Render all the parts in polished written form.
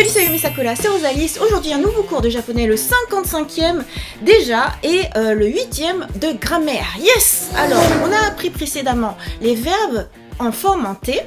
Salut mes Sakura, c'est Rosalis. Aujourd'hui un nouveau cours de japonais, le 55e déjà et le 8e de grammaire. Yes! Alors, on a appris précédemment les verbes en forme en T,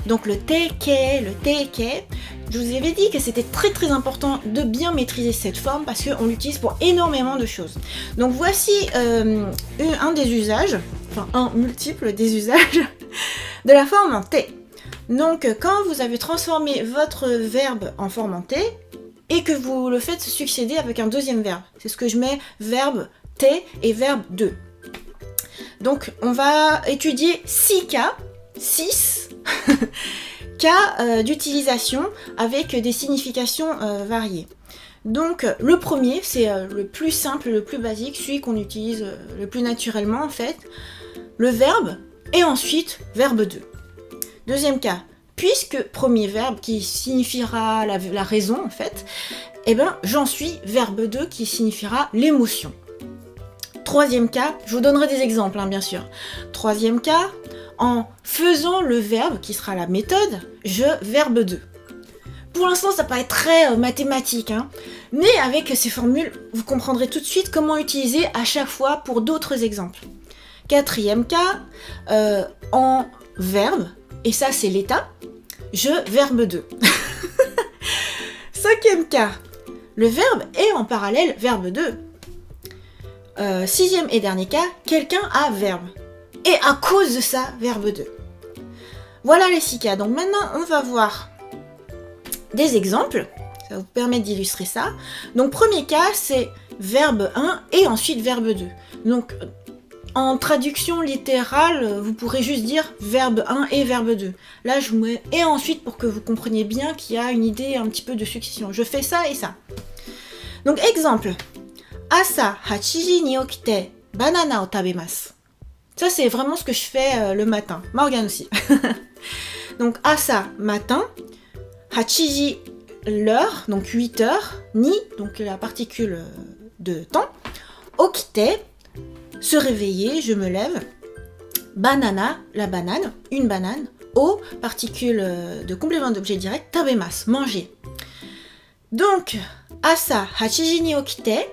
donc le teke, le teke. Je vous avais dit que c'était très important de bien maîtriser cette forme parce qu'on l'utilise pour énormément de choses. Donc voici un des usages, enfin un multiple des usages de la forme en T. Donc quand vous avez transformé votre verbe en forme en T et que vous le faites succéder avec un deuxième verbe, c'est ce que je mets verbe T et verbe de. Donc on va étudier 6 cas, 6 cas d'utilisation avec des significations variées. Donc le premier, c'est le plus simple, le plus basique, celui qu'on utilise le plus naturellement en fait, le verbe et ensuite verbe de. Deuxième cas, puisque premier verbe qui signifiera la raison en fait, eh ben j'en suis verbe de qui signifiera l'émotion. Troisième cas, je vous donnerai des exemples bien sûr. Troisième cas, en faisant le verbe qui sera la méthode, je verbe de. Pour l'instant ça paraît très mathématique, mais avec ces formules, vous comprendrez tout de suite comment utiliser à chaque fois pour d'autres exemples. Quatrième cas, en verbe, et ça c'est l'état, je verbe de. Cinquième cas, le verbe est en parallèle verbe de. Sixième et dernier cas, quelqu'un a verbe. Et à cause de ça, verbe de. Voilà les 6 cas. Donc maintenant, on va voir des exemples. Ça vous permet d'illustrer ça. Donc premier cas, c'est verbe 1 et ensuite verbe 2. Donc en traduction littérale, vous pourrez juste dire verbe 1 et verbe 2. Là, je vous mets et ensuite pour que vous compreniez bien qu'il y a une idée un petit peu de succession. Je fais ça et ça. Donc exemple. Asa 8 ni okite banana o tabemasu. Ça, c'est vraiment ce que je fais le matin. Morgane aussi. Donc, asa, matin. Hachiji, l'heure, donc 8 heures. Ni, donc la particule de temps. Okite, se réveiller, je me lève. Banana, la banane, une banane. O, particule de complément d'objet direct. Tabemasu, manger. Donc, asa, 8 ni okite.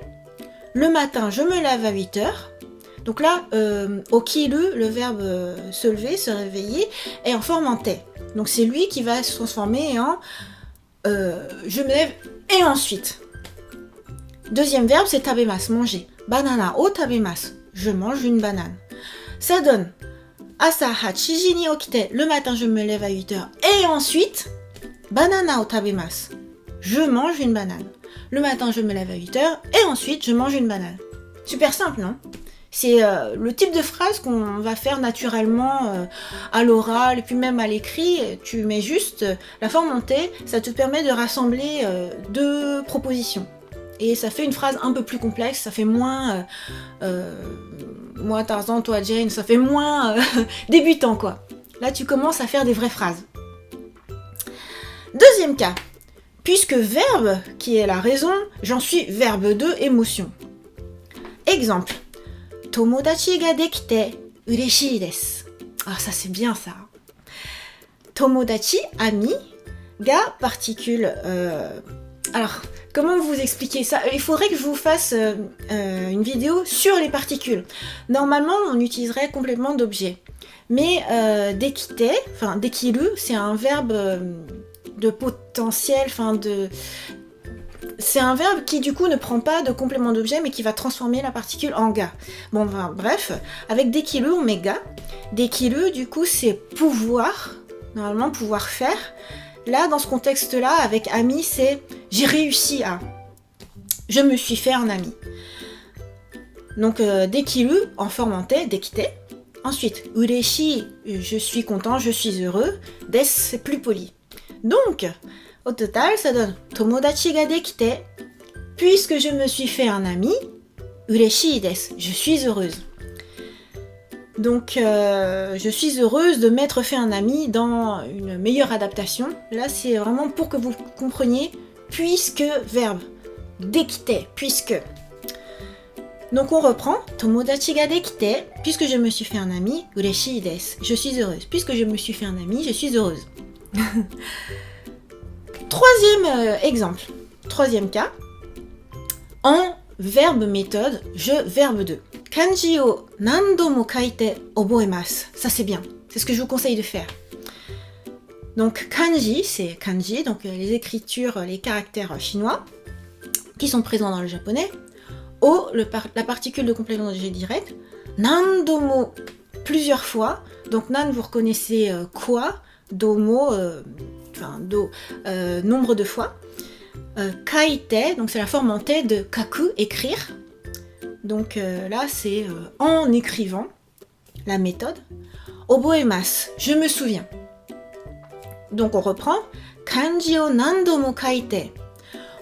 Le matin, je me lève à 8 heures. Donc là, okiru, le verbe se lever, se réveiller, est en forme en te. Donc c'est lui qui va se transformer en je me lève et ensuite. Deuxième verbe, c'est tabemasu, manger. Banana o tabemasu, je mange une banane. Ça donne asa 8 ni okite, le matin je me lève à 8 heures et ensuite banana o tabemasu, je mange une banane. Le matin je me lève à 8 heures et ensuite je mange une banane. Super simple, non ? C'est le type de phrase qu'on va faire naturellement à l'oral et puis même à l'écrit. Tu mets juste la forme en T, ça te permet de rassembler 2 propositions. Et ça fait une phrase un peu plus complexe, ça fait moins moi Tarzan, toi Jane, ça fait moins débutant quoi. Là tu commences à faire des vraies phrases. Deuxième cas, puisque verbe qui est la raison, j'en suis verbe de émotion. Exemple. Tomodachi ga dekite ureshii desu. Ah, ça c'est bien ça. Tomodachi, ami, ga, particule. Alors, comment vous expliquer ça ? Il faudrait que je vous fasse une vidéo sur les particules. Normalement, on utiliserait complément d'objet. Mais dekite, enfin dekiru, c'est un verbe de potentiel, enfin de. C'est un verbe qui du coup ne prend pas de complément d'objet mais qui va transformer la particule en ga. Bon ben, bref, avec dekiru on met ga. Dekiru du coup c'est pouvoir, normalement pouvoir faire. Là dans ce contexte là avec ami c'est j'ai réussi à. Je me suis fait un ami. Donc dekiru en forme en te, dekite. Ensuite ureshi, je suis content, je suis heureux. Des c'est plus poli. Donc au total, ça donne Tomodachi ga dekite, puisque je me suis fait un ami, ureshii desu, je suis heureuse. Donc, je suis heureuse de m'être fait un ami dans une meilleure adaptation. Là, c'est vraiment pour que vous compreniez, puisque, verbe, dekite, puisque. Donc, on reprend, Tomodachi ga dekite, puisque je me suis fait un ami, ureshii desu, je suis heureuse. Puisque je me suis fait un ami, je suis heureuse. Troisième exemple, troisième cas, en verbe méthode, je verbe 2. Kanji o nando mo kaite oboemasu. Ça c'est bien, c'est ce que je vous conseille de faire. Donc kanji, c'est kanji, donc les écritures, les caractères chinois qui sont présents dans le japonais. O, la particule de complément d'objet direct. Nandomo, plusieurs fois. Donc nan, vous reconnaissez quoi, domo, nombre de fois. Kaite, donc c'est la forme en te de kaku, écrire. Donc là, c'est en écrivant, la méthode. Oboemasu, je me souviens. Donc on reprend. Kanji o nando mo kaite.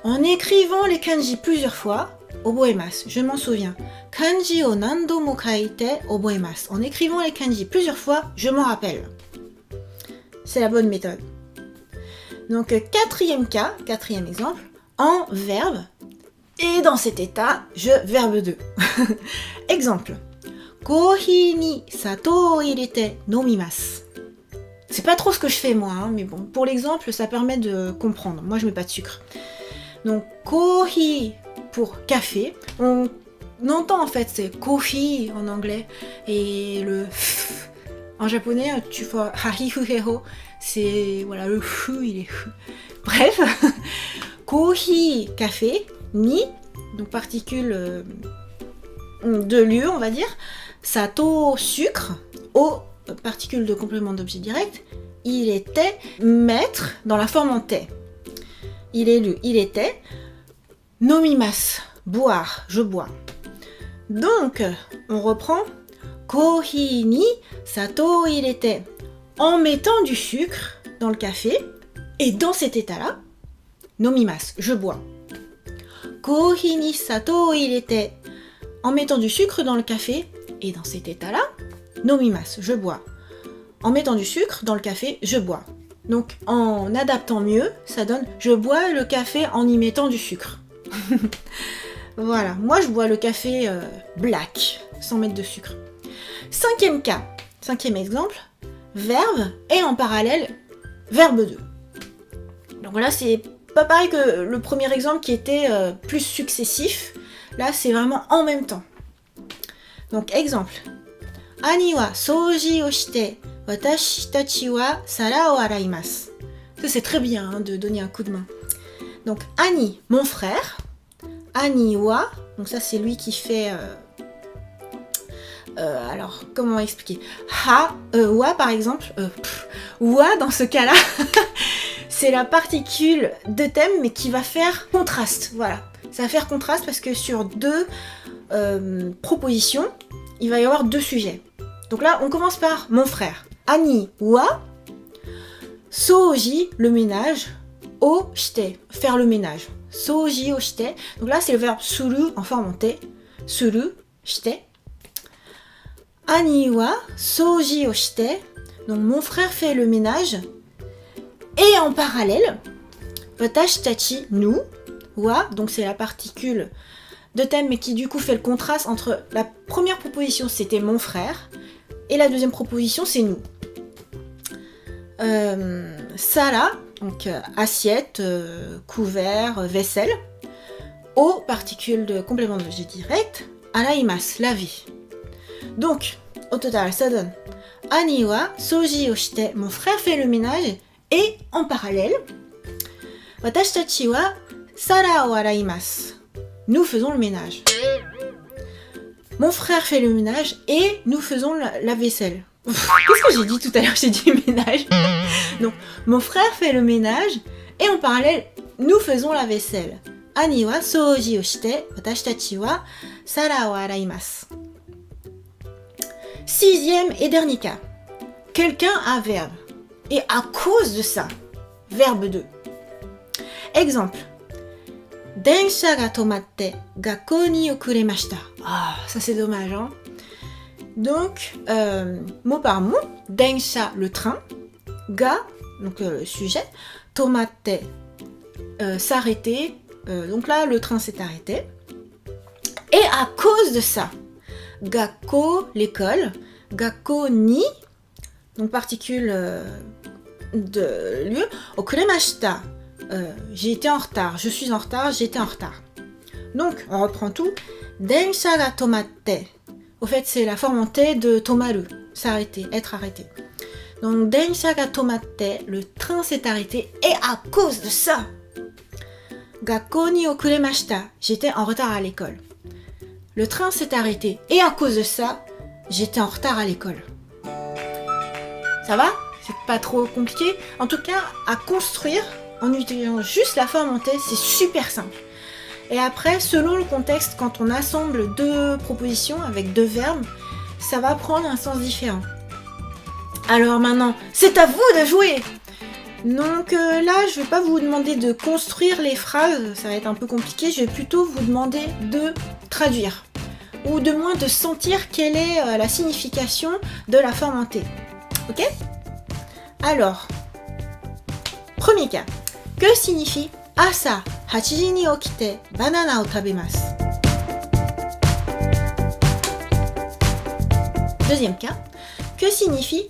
En écrivant les kanji plusieurs fois, oboemasu, je m'en souviens. Kanji o nando mo kaite oboemasu. En écrivant les kanji plusieurs fois, je m'en rappelle. C'est la bonne méthode. Donc quatrième cas, quatrième exemple, en verbe. Et dans cet état, je verbe 2. Exemple. Kohi ni sato o irete nomimasu. C'est pas trop ce que je fais moi, hein, mais bon, pour l'exemple, ça permet de comprendre. Moi, je mets pas de sucre. Donc, kohi pour café. On entend en fait, c'est kofi en anglais. Et le f en japonais, tu vois, harifuheho, c'est, voilà, le fu, il est fu. Bref, kohi, café, ni, donc particule de lieu, on va dire, sato, sucre, o, particule de complément d'objet direct, il était maître dans la forme en te. Il est lu, il était nomimasu, boire, je bois. Donc, on reprend kohi ni sato irete, en mettant du sucre dans le café, et dans cet état-là, nomimasu, je bois. Kohi ni sato irete, en mettant du sucre dans le café, et dans cet état-là, nomimasu, je bois. En mettant du sucre dans le café, je bois. Donc en adaptant mieux, ça donne je bois le café en y mettant du sucre. Voilà, moi je bois le café black, sans mettre de sucre. Cinquième cas, cinquième exemple, verbe et en parallèle, verbe 2. Donc là c'est pas pareil que le premier exemple qui était plus successif. Là c'est vraiment en même temps. Donc exemple. Ani wa souji o shite, watashi tachi wa sara o araimasu. Ça c'est très bien hein, de donner un coup de main. Donc Ani, mon frère. Ani wa, donc ça c'est lui qui fait... alors comment expliquer? Ha, wa par exemple. Wa dans ce cas-là, c'est la particule de thème mais qui va faire contraste. Voilà, ça va faire contraste parce que sur deux propositions, il va y avoir deux sujets. Donc là, on commence par mon frère. Ani wa soji, le ménage, o shite, faire le ménage. Soji o shite. Donc là, c'est le verbe suru en forme en te. Suru, shite. Ani wa soji o shite. Donc mon frère fait le ménage. Et en parallèle, watashi tachi, nous, wa, donc c'est la particule de thème, mais qui du coup fait le contraste entre la première proposition, c'était mon frère, et la deuxième proposition, c'est nous. Sara, donc assiette, couvert, vaisselle. O, particule de complément d'objet direct. Araimasu, laver. Donc, au total, ça donne Ani wa soji o shite, mon frère fait le ménage, et en parallèle, watashi tachi wa sara o araimasu, nous faisons le ménage. Mon frère fait le ménage et nous faisons la vaisselle. Qu'est-ce que j'ai dit tout à l'heure? J'ai dit ménage. Donc, mon frère fait le ménage et en parallèle, nous faisons la vaisselle. Ani wa souji o shite, watashi tachi wa sara o araimasu. Sixième et dernier cas. Quelqu'un a verbe. Et à cause de ça, verbe 2. Exemple. Densha ga tomatte gakkou ni okuremashita. Ah, ça c'est dommage, hein. Donc, mot par mot, densha, le train, ga, donc le sujet, tomatte, s'arrêter, donc là le train s'est arrêté. Et à cause de ça, gakkou, l'école, gakkou ni, donc particule de lieu, okuremashita, j'ai été en retard, je suis en retard, j'étais en retard. Donc, on reprend tout. Densha ga tomatte. Au fait, c'est la forme en T de tomaru, s'arrêter, être arrêté. Donc, densha ga tomatte, le train s'est arrêté, et à cause de ça, gakkou ni okuremashita, j'étais en retard à l'école. Le train s'est arrêté, et à cause de ça, j'étais en retard à l'école. Ça va? C'est pas trop compliqué. En tout cas, à construire, en utilisant juste la forme en T, c'est super simple. Et après, selon le contexte, quand on assemble deux propositions avec deux verbes, ça va prendre un sens différent. Alors maintenant, c'est à vous de jouer! Donc là, je vais pas vous demander de construire les phrases, ça va être un peu compliqué, je vais plutôt vous demander de traduire. Ou de moins de sentir quelle est la signification de la forme en T. Ok? Alors, premier cas. Que signifie asa 8時に起きてバナナを食べます? Deuxième cas. Que signifie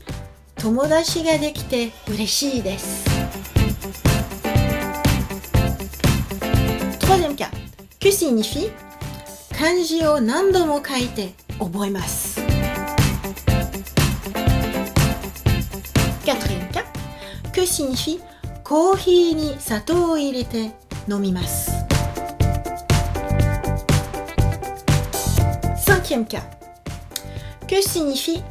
友達ができて嬉しいです? Troisième cas. Que signifie 漢字を何度も書いて覚えます? Quatrième cas. Que signifie コーヒーに砂糖を入れて飲みます? Cinquième cas. Que signifie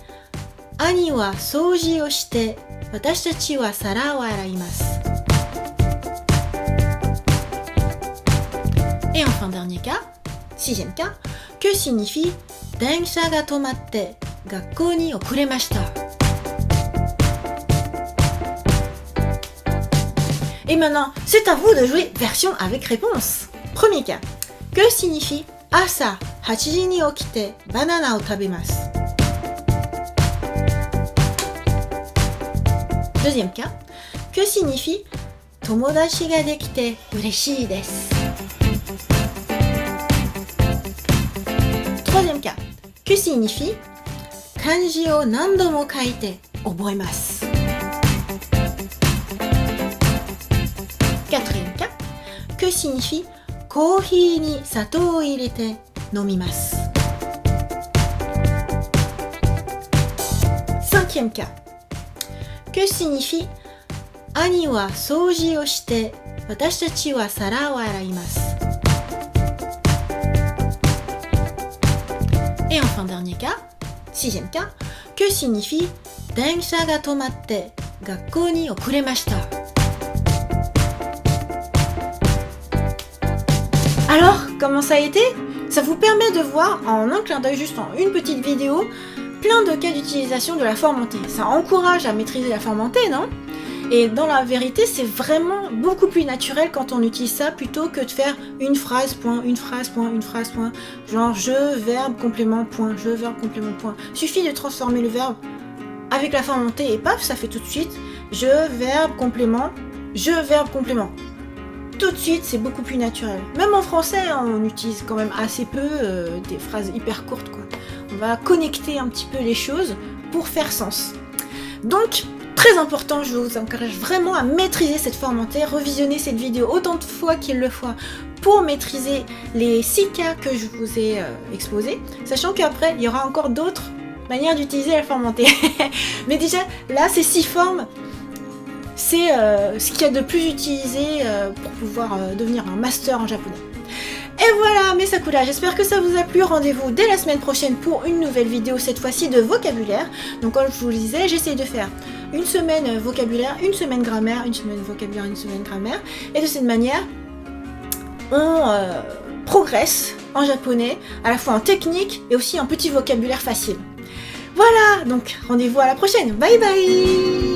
兄は掃除をして私たちは皿を洗います? Et enfin dernier cas, sixième cas. Que signifie 電車が止まって学校に遅れました? Et maintenant, c'est à vous de jouer version avec réponse. Premier cas. Que signifie 朝8時に起きてバナナを食べます? Deuxième cas. Que signifie 友達ができて嬉しいです? Troisième cas. Que signifie 漢字を何度も書いて覚えます? Quatrième cas. Que signifie コーヒーに砂糖を入れて飲みます? Cinquième cas. Que signifie 兄は掃除をして私たちは皿を洗います? Et enfin dernier cas, sixième cas. Que signifie 電車が止まって学校に遅れました? Alors, comment ça a été? Ça vous permet de voir en un clin d'œil, juste en une petite vidéo, plein de cas d'utilisation de la forme en T. Ça encourage à maîtriser la forme en T, non? Et dans la vérité, c'est vraiment beaucoup plus naturel quand on utilise ça plutôt que de faire une phrase, point, une phrase, point, une phrase, point. Genre je, verbe, complément, point, je, verbe, complément, point. Suffit de transformer le verbe avec la forme en T et paf, ça fait tout de suite je, verbe, complément, je, verbe, complément. Tout de suite, c'est beaucoup plus naturel. Même en français, on utilise quand même assez peu des phrases hyper courtes, quoi. On va connecter un petit peu les choses pour faire sens. Donc, très important, je vous encourage vraiment à maîtriser cette forme en T, revisionner cette vidéo autant de fois qu'il le faut pour maîtriser les 6 cas que je vous ai exposés, sachant qu'après, il y aura encore d'autres manières d'utiliser la forme en T. Mais déjà, là, ces 6 formes, c'est ce qu'il y a de plus utilisé pour pouvoir devenir un master en japonais. Et voilà mes sakura, j'espère que ça vous a plu. Rendez-vous dès la semaine prochaine pour une nouvelle vidéo, cette fois-ci de vocabulaire. Donc comme je vous le disais, j'essaye de faire une semaine vocabulaire, une semaine grammaire, une semaine vocabulaire, une semaine grammaire. Et de cette manière, on progresse en japonais, à la fois en technique et aussi en petit vocabulaire facile. Voilà, donc rendez-vous à la prochaine. Bye bye!